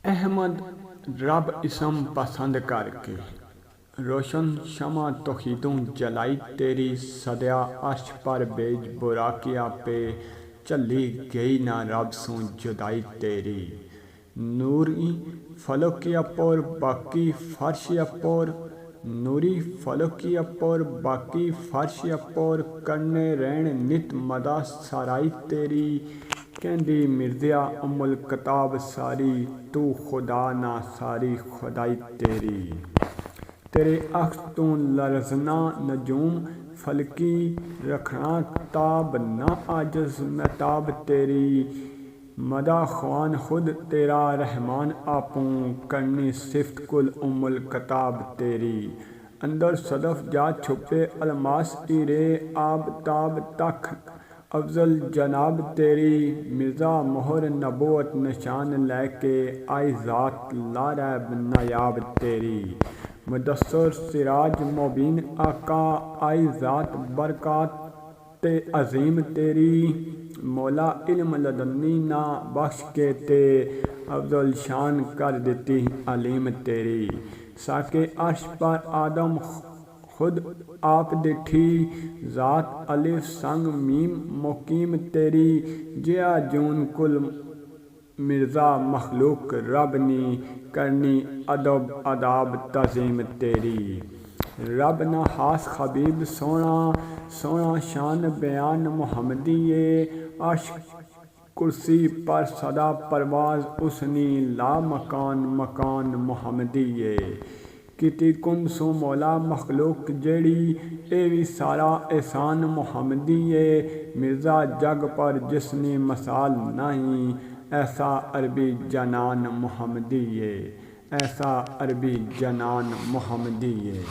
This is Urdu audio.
احمد رب اسم پسند کر کے، روشن شمع توحیدوں جلائی تیری، صدیا عرش پر بیج براقیہ پہ، چلی گئی نہ رب سوں جدائی تیری۔ نوری فلکی پر باقی فرش پر، نوری فلکی پر باقی فرش پر، کرنے رہن نت مدہ سرائی تیری۔ کہندی مرزیا ام الکتاب ساری، تو خدا نہ ساری خدائی تیری۔ تیرے عکس تو لرزنا نجوم فلکی، رکھنا تاب نہ عاجز مہتاب تیری۔ مدح خوان خود تیرا رحمان آپوں، کرنی صفت کل ام الکتاب تیری۔ اندر صدف جا چھپے الماس ہیرے، آب تاب تک افضل جناب تیری۔ مرزا مہر نبوت نشان لے کے، آئی ذات لا ریب نایاب تیری۔ مدثر سراج مبین آقا، آئی ذات برکات عظیم تیری۔ مولا علم لدنی نہ بخش کے تے، افضل شان کر دیتی علیم تیری۔ ساکے عرش پر آدم خود آپ ڈٹھی، ذات الف سنگ میم مقیم تیری۔ جیا جون کل مرزا مخلوق رب نی، کرنی ادب آداب تعظیم تیری۔ رب نہ خاص حبیب سونا، سونا شان بیان محمدیے۔ عرش کرسی پر سدا پرواز اسنی، لا مکان مکان محمدیے۔ کیتی کن سو مولا مخلوق جیڑی، اے وی سارا احسان محمدیے۔ مرزا جگ پر جسنی مثال نہیں، ایسا عربی جنان محمدیے، ایسا عربی جنان محمدیے۔